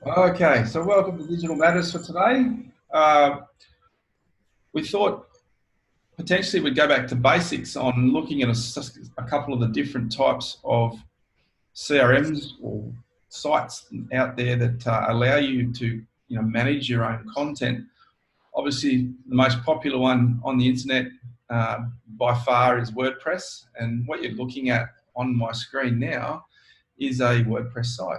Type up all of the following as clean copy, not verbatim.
Okay, so welcome to Digital Matters for today. We thought potentially we'd go back to basics on looking at a couple of the different types of CRMs or sites out there that allow you to manage your own content. Obviously, the most popular one on the internet by far is WordPress, and what you're looking at on my screen now is a WordPress site.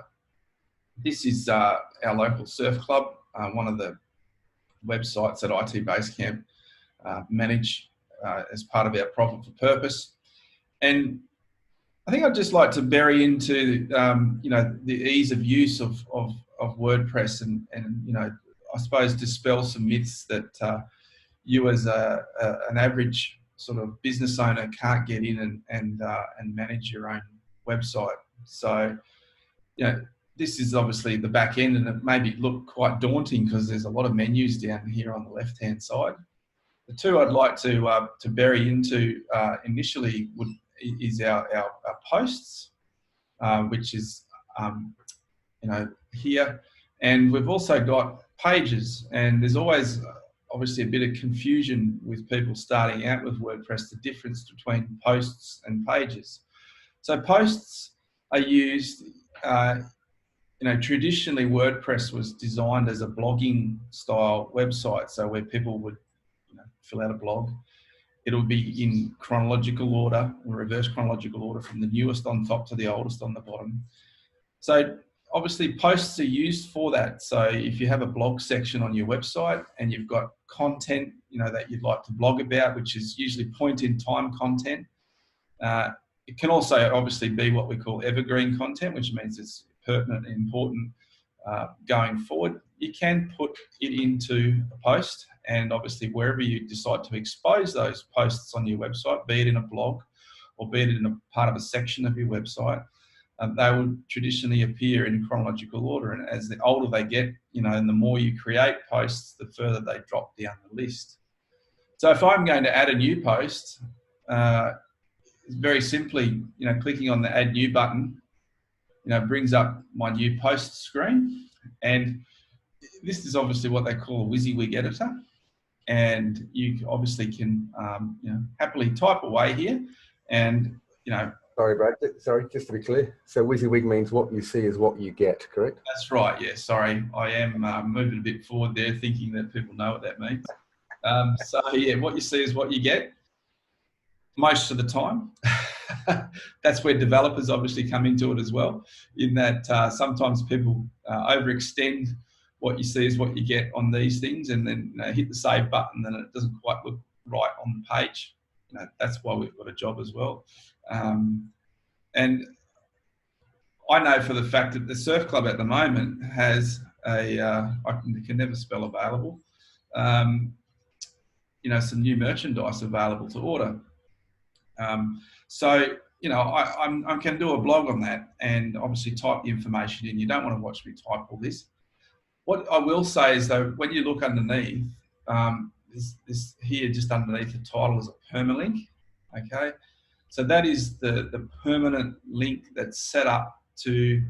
This is our local surf club, one of the websites that IT Basecamp manage as part of our Profit for Purpose. And I think I'd just like to bury into the ease of use of WordPress and I suppose dispel some myths that you as an average sort of business owner can't get in and manage your own website. So this is obviously the back end, and it may look quite daunting because there's a lot of menus down here on the left-hand side. The two I'd like to bury into initially is our posts, which is here, and we've also got pages. And there's always obviously a bit of confusion with people starting out with WordPress, the difference between posts and pages. So posts are used. Traditionally WordPress was designed as a blogging style website, so where people would fill out a blog. It'll be in chronological order, or reverse chronological order, from the newest on top to the oldest on the bottom. So obviously posts are used for that. So if you have a blog section on your website and you've got content that you'd like to blog about, which is usually point in time content, it can also obviously be what we call evergreen content, which means it's pertinent and important going forward. You can put it into a post, and obviously wherever you decide to expose those posts on your website, be it in a blog or be it in a part of a section of your website, they will traditionally appear in chronological order. And as the older they get, and the more you create posts, the further they drop down the list. So if I'm going to add a new post, very simply, clicking on the Add New button, brings up my new post screen. And this is obviously what they call a WYSIWYG editor. And you obviously can, happily type away here. And, Sorry, Brad. Sorry, just to be clear. So WYSIWYG means what you see is what you get, correct? That's right. Yeah, sorry. I am moving a bit forward there, thinking that people know what that means. So yeah, what you see is what you get most of the time. That's where developers obviously come into it as well, in that sometimes people overextend what you see is what you get on these things, and then hit the save button and it doesn't quite look right on the page. That's why we've got a job as well. And I know for the fact that the surf club at the moment has a, I can never spell available, some new merchandise available to order. So, I can do a blog on that and obviously type the information in. You don't want to watch me type all this. What I will say is, though, when you look underneath, this here just underneath the title is a permalink, okay? So that is the permanent link that's set up to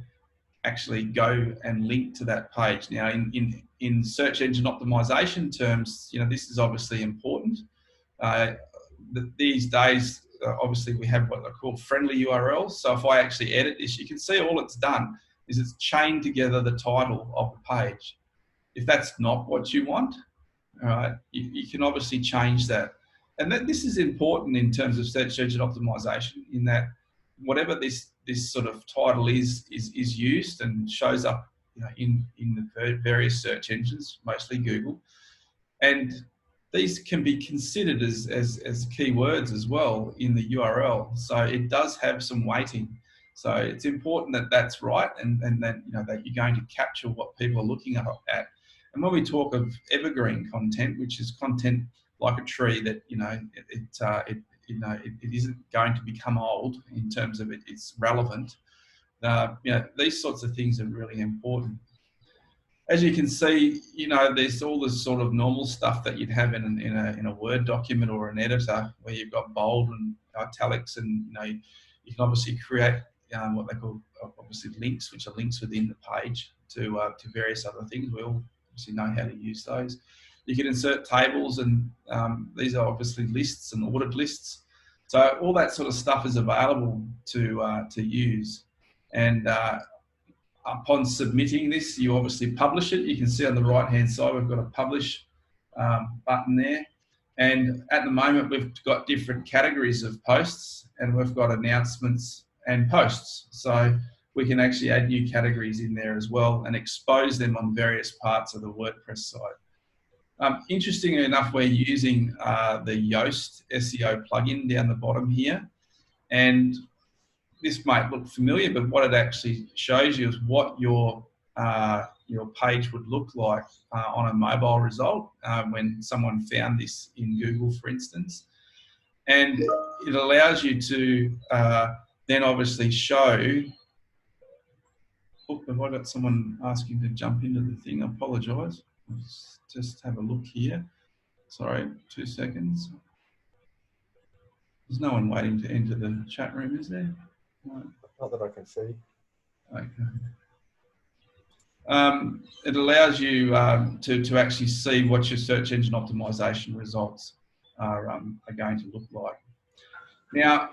actually go and link to that page. Now, in search engine optimization terms, this is obviously important. These days, obviously we have what are called friendly URLs. So if I actually edit this, you can see all it's done is it's chained together the title of the page. If that's not what you want, all right, you can obviously change that. And this is important in terms of search engine optimization, in that whatever this sort of title is used and shows up in the various search engines, mostly Google. And these can be considered as keywords as well in the URL. So it does have some weighting. So it's important that that's right, and that that you're going to capture what people are looking at. And when we talk of evergreen content, which is content like a tree that it isn't going to become old in terms of it's relevant. These sorts of things are really important. As you can see, there's all this sort of normal stuff that you'd have in a Word document or an editor, where you've got bold and italics, and you can obviously create what they call obviously links, which are links within the page to various other things. We all obviously know how to use those. You can insert tables, and these are obviously lists and ordered lists. So all that sort of stuff is available to use. And upon submitting this, you obviously publish it. You can see on the right-hand side, we've got a publish button there. And at the moment, we've got different categories of posts, and we've got announcements and posts. So we can actually add new categories in there as well and expose them on various parts of the WordPress site. Interestingly enough, we're using the Yoast SEO plugin down the bottom here. And this might look familiar, but what it actually shows you is what your page would look like on a mobile result when someone found this in Google, for instance. And it allows you to then obviously show. Oh, have I got someone asking to jump into the thing? I apologise. Let's just have a look here. Sorry, 2 seconds. There's no one waiting to enter the chat room, is there? No. Not that I can see. Okay. It allows you to actually see what your search engine optimization results are going to look like. Now,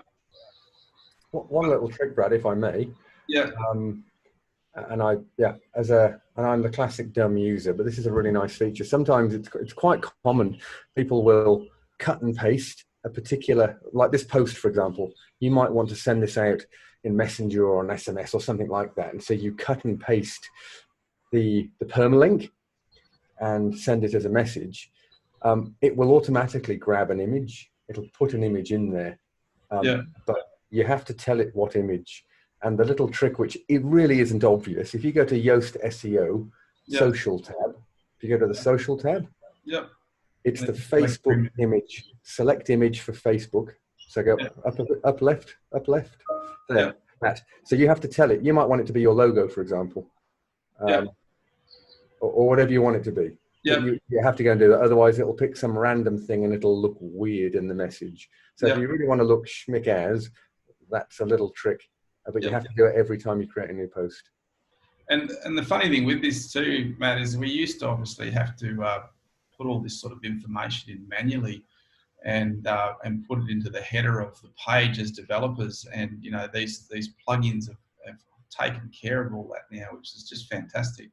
one little trick, Brad, if I may. Yeah. And I'm the classic dumb user, but this is a really nice feature. Sometimes it's quite common. People will cut and paste a particular, like this post, for example. You might want to send this out in Messenger or an SMS or something like that. And so you cut and paste the permalink and send it as a message. It will automatically grab an image. It'll put an image in there. But you have to tell it what image. And the little trick, which it really isn't obvious, if you go to Yoast SEO, social tab, if you go to the social tab, it's the Facebook image. Select image for Facebook. So go up left. There. That. So you have to tell it. You might want it to be your logo, for example, or whatever you want it to be. You have to go and do that. Otherwise, it'll pick some random thing and it'll look weird in the message. So if you really want to look schmick as, that's a little trick. But you have to do it every time you create a new post. And the funny thing with this too, Matt, is we used to obviously have to put all this sort of information in manually and put it into the header of the page as developers. And you know, these plugins have taken care of all that now, which is just fantastic.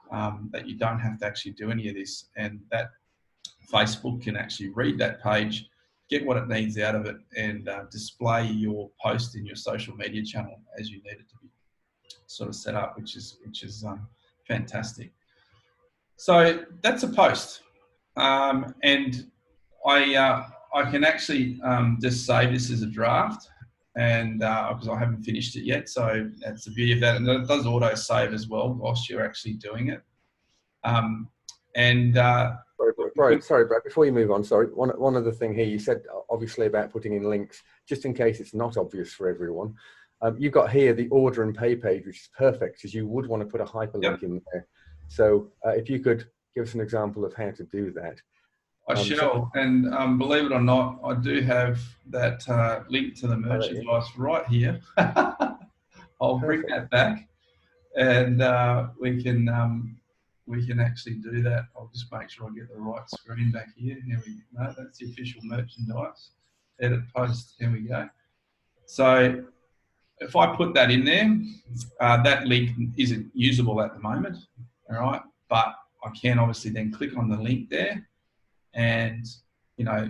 That you don't have to actually do any of this, and that Facebook can actually read that page, get what it needs out of it, and display your post in your social media channel as you need it to be sort of set up, which is fantastic. So that's a post, and I can actually just save this as a draft, and because I haven't finished it yet, so that's the beauty of that, and it does auto save as well whilst you're actually doing it. Sorry, Brad, before you move on, sorry, one other thing here, you said obviously about putting in links, just in case it's not obvious for everyone. You've got here the order and pay page, which is perfect, because you would want to put a hyperlink in there. So if you could give us an example of how to do that. I shall, and believe it or not, I do have that link to the merchandise right here. I'll bring that back, and we can actually do that. I'll just make sure I get the right screen back here. Here we go. No, that's the official merchandise. Edit post. Here we go. So if I put that in there, that link isn't usable at the moment. All right, but I can obviously then click on the link there, and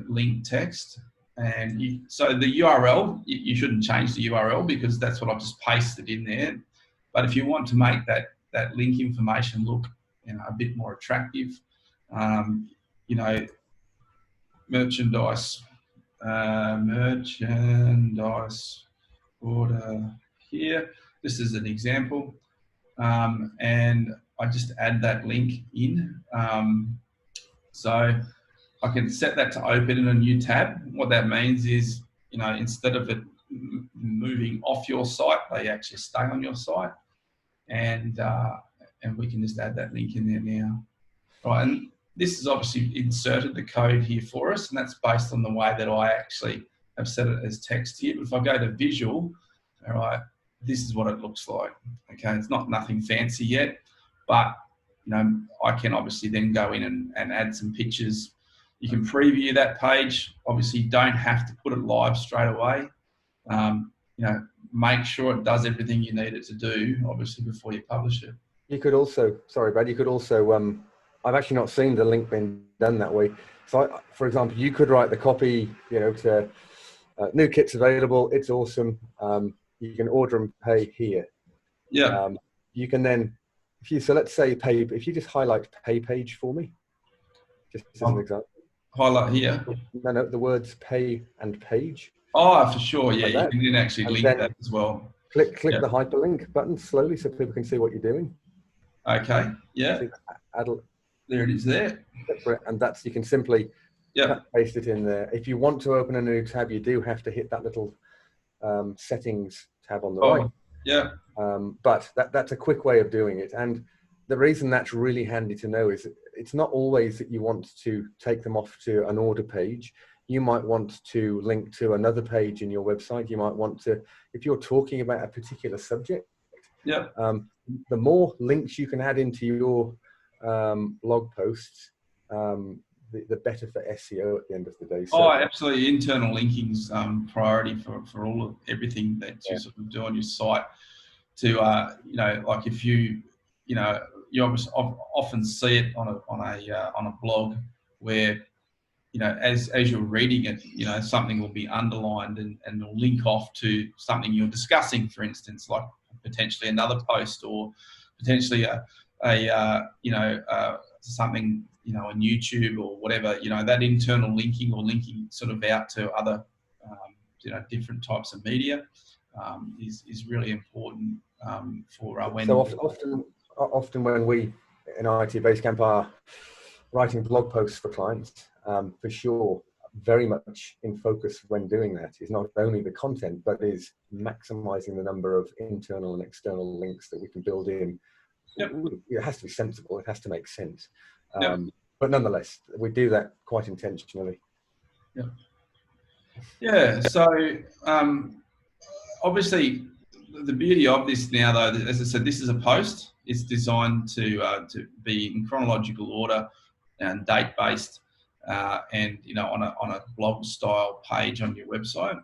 link text. And so the URL, you shouldn't change the URL because that's what I've just pasted in there. But if you want to make that link information look a bit more attractive, merchandise order here. This is an example, and I just add that link in. So I can set that to open in a new tab. What that means is, instead of it moving off your site, they actually stay on your site, and we can just add that link in there now. Right, and this is obviously inserted the code here for us, and that's based on the way that I actually have set it as text here. But if I go to visual, all right, this is what it looks like. Okay, it's not nothing fancy yet, but I can obviously then go in and add some pictures. You can preview that page. Obviously, you don't have to put it live straight away. Make sure it does everything you need it to do, obviously, before you publish it. You could also, sorry, Brad, you could also, I've actually not seen the link being done that way. So, for example, you could write the copy, to new kits available. It's awesome. You can order and pay here. Yeah. You can then, let's say if you just highlight pay page for me, just as an example. Highlight here? No, the words pay and page. Oh, for sure. Yeah, like you can then actually link that as well. Click the hyperlink button slowly so people can see what you're doing. Okay, yeah. There it is there. And you can simply paste it in there. If you want to open a new tab, you do have to hit that little settings tab on the right. Yeah. But that's a quick way of doing it. And the reason that's really handy to know is it's not always that you want to take them off to an order page. You might want to link to another page in your website. You might want to, if you're talking about a particular subject, the more links you can add into your blog posts, the better for SEO at the end of the day. So, absolutely. Internal linking's priority for everything that you sort of do on your site. To like if you often see it on a blog where as you're reading it, something will be underlined and will link off to something you're discussing, for instance, like potentially another post or potentially something on YouTube or whatever. That internal linking or linking sort of out to other different types of media is really important for when. So often when we in IT Basecamp are writing blog posts for clients, for sure, very much in focus when doing that is not only the content, but is maximizing the number of internal and external links that we can build in. Yep. It has to be sensible. It has to make sense. Yep. But nonetheless, we do that quite intentionally. Yeah. Yeah. So obviously, the beauty of this now, though, as I said, this is a post. It's designed to be in chronological order and date-based, and on a blog-style page on your website.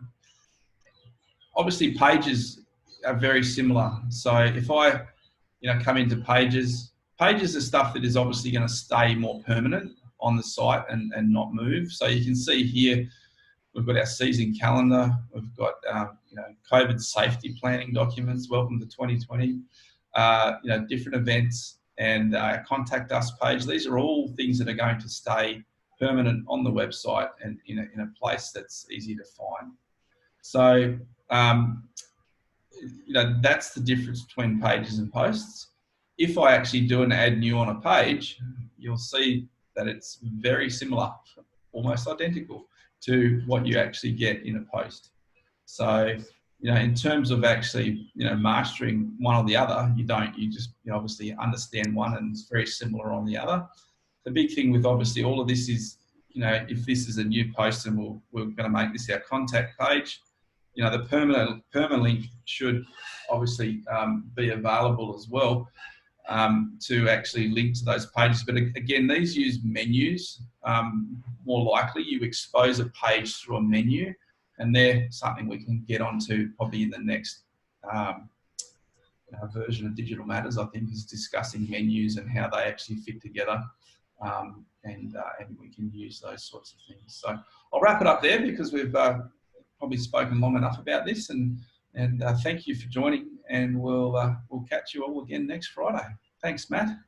Obviously, pages are very similar. So if I come into pages are stuff that is obviously going to stay more permanent on the site and not move. So you can see here, we've got our season calendar. We've got, COVID safety planning documents. Welcome to 2020. Different events and contact us page. These are all things that are going to stay permanent on the website and in a place that's easy to find. So, that's the difference between pages and posts. If I actually do an add new on a page, you'll see that it's very similar, almost identical to what you actually get in a post. So, in terms of actually, mastering one or the other, you don't. You just obviously understand one and it's very similar on the other. The big thing with obviously all of this is, if this is a new post and we're going to make this our contact page, the permalink should obviously be available as well to actually link to those pages. But again, these use menus. More likely you expose a page through a menu, and they're something we can get onto probably in the next version of Digital Matters, I think, is discussing menus and how they actually fit together. And we can use those sorts of things. So I'll wrap it up there because we've probably spoken long enough about this, and thank you for joining, and we'll catch you all again next Friday. Thanks, Matt.